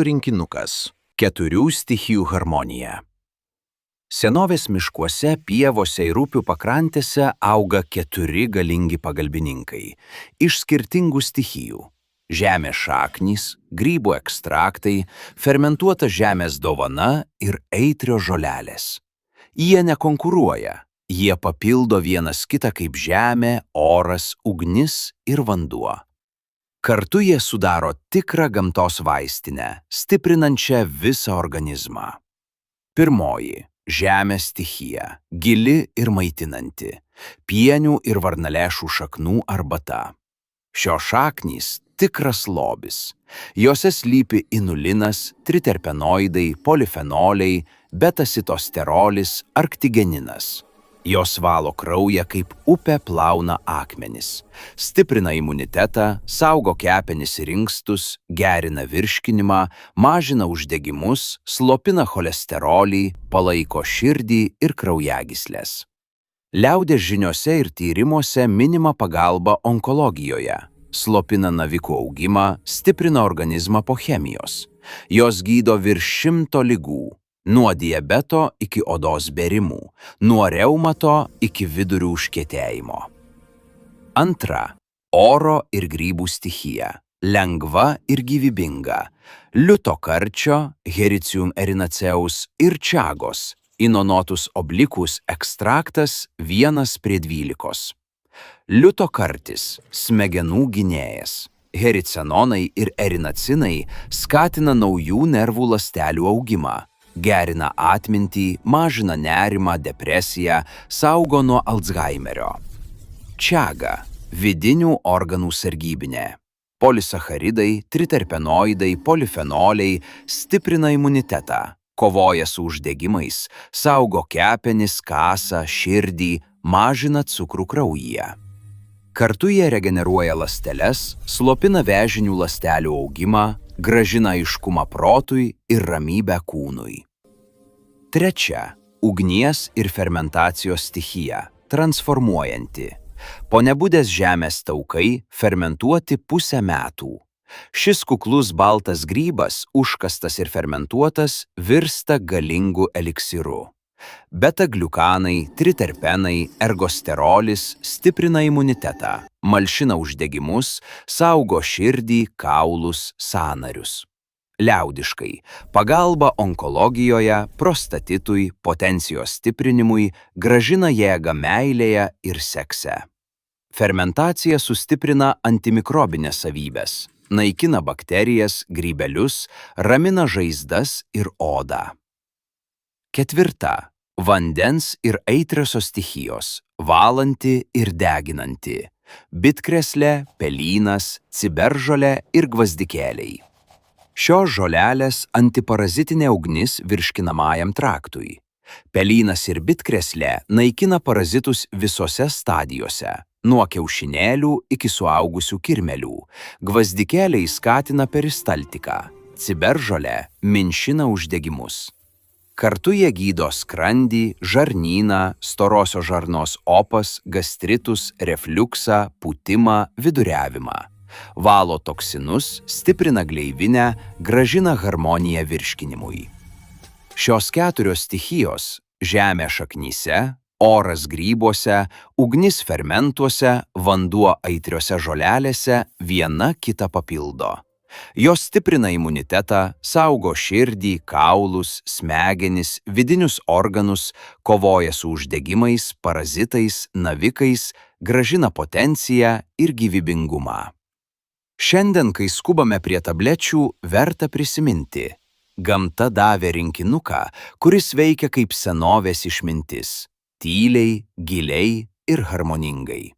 Raštų rinkinukas – 4 stichijų harmonija. Senovės miškuose, pievose ir upių pakrantėse auga 4 galingi pagalbininkai iš skirtingų stichijų – žemės šaknys, grybų ekstraktai, fermentuota žemės dovana ir eitrio žolelės. Jie nekonkuruoja, jie papildo vienas kitą kaip žemė, oras, ugnis ir vanduo. Kartu jie sudaro tikrą gamtos vaistinę, stiprinančią visą organizmą. Pirmoji – žemės stichija, gili ir maitinanti, pienių ir varnalėšų šaknų arbata. Šios šaknys – tikras lobis. Jose slypi inulinas, triterpenoidai, polifenoliai, betasitosterolis, arktigeninas. Jos valo kraują kaip upė plauna akmenis, stiprina imunitetą, saugo kepenis ir inkstus, gerina virškinimą, mažina uždegimus, slopina cholesterolį, palaiko širdį ir kraujagysles. Liaudės žiniose ir tyrimuose minima pagalba onkologijoje, slopina navikų augimą, stiprina organizmą po chemijos. Jos gydo virš 100 ligų. Nuo diabeto iki odos bėrimų, nuo reumato iki vidurių užkietėjimo. Antra – oro ir grybų stichija, lengva ir gyvybinga, liuto karčio, hericium erinaceus ir čagos, inonotus obliquus ekstraktas 1:12. Liuto kartis – smegenų gynėjas. Hericenonai ir erinacinai skatina naujų nervų ląstelių augimą. Gerina atmintį, mažina nerimą, depresiją, saugo nuo Alzheimerio. Čaga – vidinių organų sargybinė. Polisacharidai, triterpenoidai, polifenoliai stiprina imunitetą, kovoja su uždegimais, saugo kepenis, kasą, širdį, mažina cukrų kraujyje. Kartu jie regeneruoja ląsteles, slopina vėžinių ląstelių augimą, grąžina aiškumą protui ir ramybę kūnui. Trečia – ugnies ir fermentacijos stichija, transformuojanti. Po nebudės žemės taukai fermentuoti 1/2 metų. Šis kuklus baltas grybas, užkastas ir fermentuotas, virsta galingu eliksyru. Beta-gliukanai, triterpenai, ergosterolis stiprina imunitetą, malšina uždegimus, saugo širdį, kaulus, sąnarius. Liaudiškai – pagalba onkologijoje, prostatitui, potencijos stiprinimui, grąžina jėgą meilėje ir sekse. Fermentacija sustiprina antimikrobinės savybės, naikina bakterijas, grybelius, ramina žaizdas ir odą. Ketvirta – vandens ir aitriosios stichijos, valanti ir deginanti, bitkreslė, pelynas, ciberžolė ir gvazdikėliai. Šios žolelės antiparazitinė ugnis virškinamajam traktui. Pelynas ir bitkreslė naikina parazitus visose stadijose, nuo kiaušinėlių iki suaugusių kirmelių. Gvazdikėliai skatina peristaltiką, ciberžolė minkština uždegimus. Kartu jie gydo skrandį, žarnyną, storosios žarnos opas, gastritus, refliuksą, pūtimą, viduriavimą. Valo toksinus, stiprina gleivinę, grąžina harmoniją virškinimui. Šios 4 stichijos – žemė šaknyse, oras grybuose, ugnis fermentuose, vanduo aitriose žolelėse – viena kitą papildo. Jos stiprina imunitetą, saugo širdį, kaulus, smegenis, vidinius organus, kovoja su uždegimais, parazitais, navikais, grąžina potenciją ir gyvybingumą. Šiandien, kai skubame prie tablečių, verta prisiminti – gamta davė rinkinuką, kuris veikia kaip senovės išmintis – tyliai, giliai ir harmoningai.